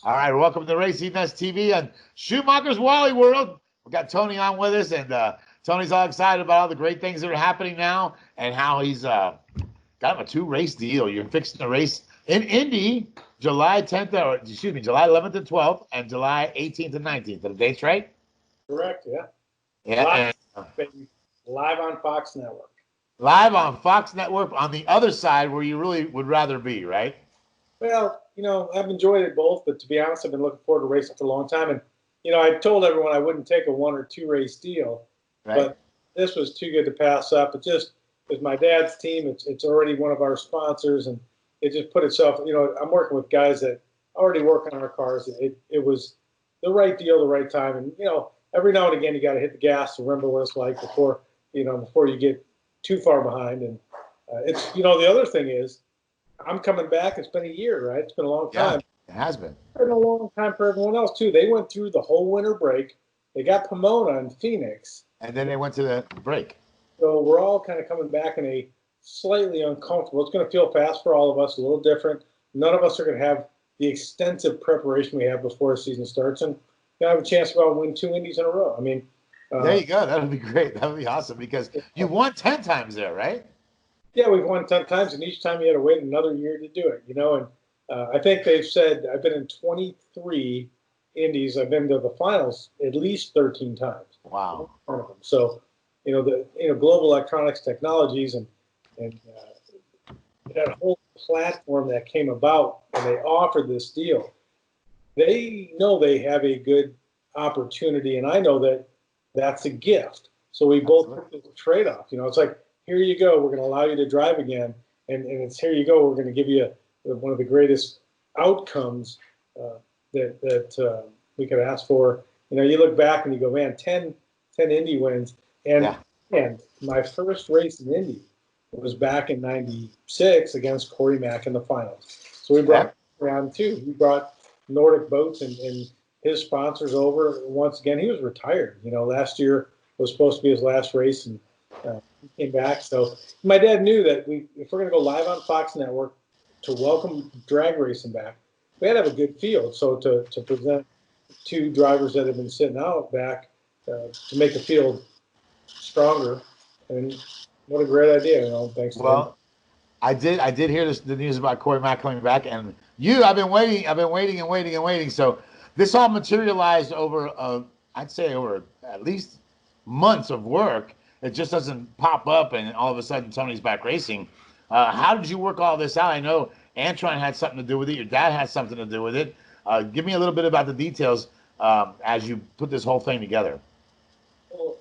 All right, welcome to Racing Nuts TV on Schumacher's Wally World. We got Tony on with us, and Tony's all excited about all the great things that are happening now, and how he's got him a 2-race deal. You're fixing a race in Indy, July 10th, or excuse me, July 11th and 12th, and July 18th and 19th. Are the dates right? Correct. Yeah. Yeah. Live on Fox Network. Live on Fox Network, on the other side where you really would rather be, right? Well, I've enjoyed it both, but to be honest, I've been looking forward to racing for a long time. And, I told everyone I wouldn't take a 1 or 2 race deal, right, but this was too good to pass up. It just, it's my dad's team. It's already one of our sponsors, and it just put itself, I'm working with guys that already work on our cars. It was the right deal, the right time. And, every now and again, you got to hit the gas to remember what it's like before you get too far behind. And it's, the other thing is, I'm coming back. It's been a year, right? It's been a long time. Yeah, it has been. It's been a long time for everyone else, too. They went through the whole winter break. They got Pomona in Phoenix. And then they went to the break. So we're all kind of coming back in a slightly uncomfortable. It's going to feel fast for all of us, a little different. None of us are going to have the extensive preparation we have before the season starts. And you have a chance to go out and win 2 Indies in a row. I mean, there you go. That would be great. That would be awesome, because you won 10 times there, right? Yeah, we've won 10 times, and each time you had to wait another year to do it, And I think they've said I've been in 23 Indies. I've been to the finals at least 13 times. Wow. So, the Global Electronics Technologies and that whole platform that came about when they offered this deal, they know they have a good opportunity, and I know that that's a gift. So we both took the trade-off. It's like, here you go. We're going to allow you to drive again, and it's here you go. We're going to give you one of the greatest outcomes that we could ask for. You look back and you go, man, 10 Indy wins, and my first race in Indy was back in '96 against Corey Mack in the finals. So we brought around too. We brought Nordic Boats and his sponsors over once again. He was retired. Last year was supposed to be his last race, and he came back. So my dad knew that if we're going to go live on Fox Network to welcome drag racing back, we had to have a good field. So to present 2 drivers that have been sitting out back to make the field stronger, and what a great idea! Thanks. Well, I did hear the news about Corey Mack coming back, and I've been waiting. So this all materialized over I'd say over at least months of work. It just doesn't pop up and all of a sudden Tony's back racing. How did you work all this out? I know Antron had something to do with it. Your dad had something to do with it. Give me a little bit about the details as you put this whole thing together. Well,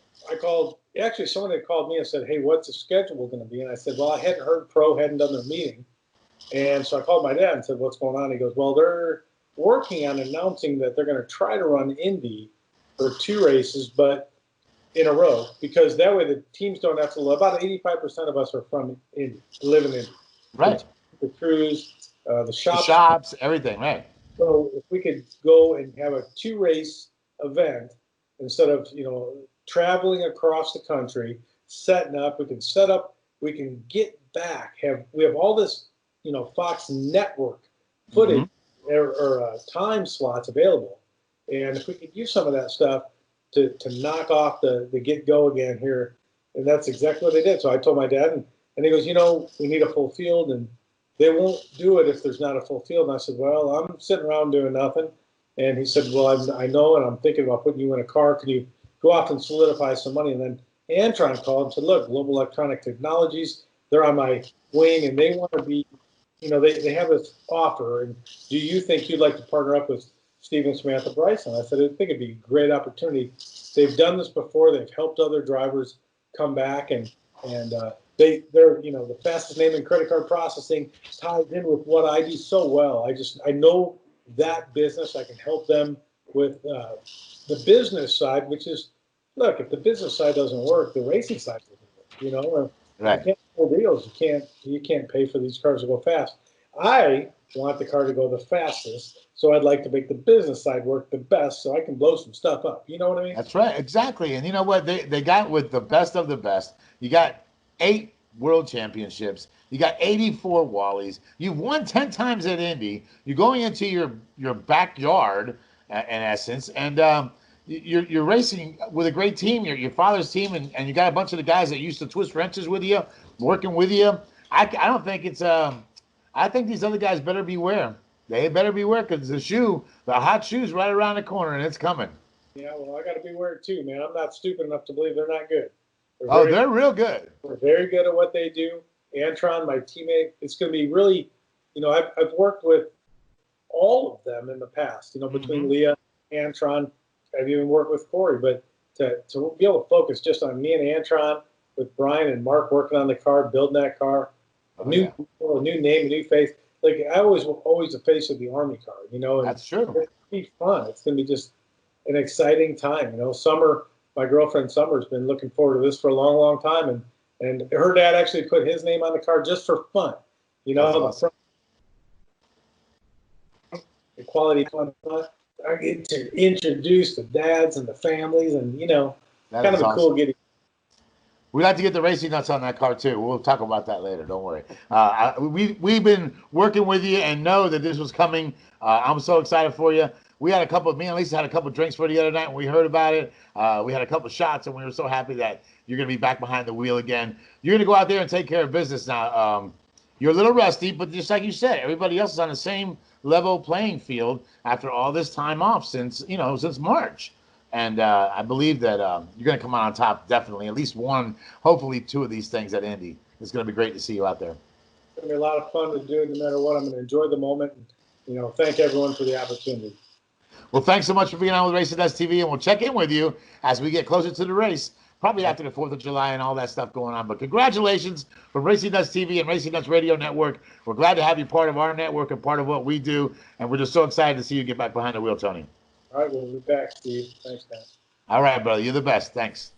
someone had called me and said, hey, what's the schedule going to be? And I said, well, I hadn't heard Pro hadn't done their meeting. And so I called my dad and said, what's going on? He goes, well, they're working on announcing that they're going to try to run Indy for 2 races, but in a row, because that way the teams don't have to. About 85% of us are from Indy, live in Indy. Right. The crews, the shops, everything, right. So if we could go and have a 2-race event instead of, traveling across the country, setting up, we can get back, we have all this, Fox Network footage or time slots available. And if we could use some of that stuff to knock off the get-go again here, and that's exactly what they did. So I told my dad, and he goes, we need a full field, and they won't do it if there's not a full field. And I said, well, I'm sitting around doing nothing. And he said, well, I know, and I'm thinking about putting you in a car. Can you go off and solidify some money? And then Antron called and said, look, Global Electronic Technologies, they're on my wing, and they want to be, they have this offer. And do you think you'd like to partner up with Stephen, Samantha, Bryson? I said, I think it'd be a great opportunity. They've done this before. They've helped other drivers come back, and they're the fastest name in credit card processing ties in with what I do so well. I know that business. I can help them with the business side, which is, look, if the business side doesn't work, the racing side doesn't work. Right. You can't pull deals. You can't pay for these cars to go fast. I want the car to go the fastest, so I'd like to make the business side work the best so I can blow some stuff up. You know what I mean? That's right, exactly. And you know what? They got with the best of the best. You got 8 world championships. You got 84 Wallies. You've won 10 times at Indy. You're going into your backyard, in essence, and you're racing with a great team. Your father's team, and you got a bunch of the guys that used to twist wrenches with you, working with you. I don't think it's. I think these other guys better beware. They better beware because the hot shoe's right around the corner, and it's coming. Yeah, well, I got to beware too, man. I'm not stupid enough to believe they're not good. They're real good. They're very good at what they do. Antron, my teammate, it's going to be really, I've worked with all of them in the past, between Leah, Antron. I've even worked with Corey, but to be able to focus just on me and Antron with Brian and Mark working on the car, building that car, a new name, a new face. Like I was always the face of the Army car, and that's true. It's going to be fun. It's going to be just an exciting time. Summer, my girlfriend Summer's been looking forward to this for a long, long time, and her dad actually put his name on the car just for fun. Awesome. The quality fun. I get to introduce the dads and the families, and kind of a cool giddy. We'd like to get the racing nuts on that car too. We'll talk about that later. Don't worry. We've been working with you and know that this was coming. I'm so excited for you. Me and Lisa had a couple of drinks for the other night when we heard about it. We had a couple of shots, and we were so happy that you're going to be back behind the wheel again. You're going to go out there and take care of business now. You're a little rusty, but just like you said, everybody else is on the same level playing field after all this time off since March. And I believe that you're going to come out on top, definitely. At least one, hopefully two of these things at Indy. It's going to be great to see you out there. It's going to be a lot of fun to do it no matter what. I'm going to enjoy the moment and, thank everyone for the opportunity. Well, thanks so much for being on with Racing Nuts TV, and we'll check in with you as we get closer to the race, probably after the 4th of July and all that stuff going on. But congratulations from Racing Nuts TV and Racing Nuts Radio Network. We're glad to have you part of our network and part of what we do, and we're just so excited to see you get back behind the wheel, Tony. All right, we'll be back, Steve. Thanks, man. All right, brother. You're the best. Thanks.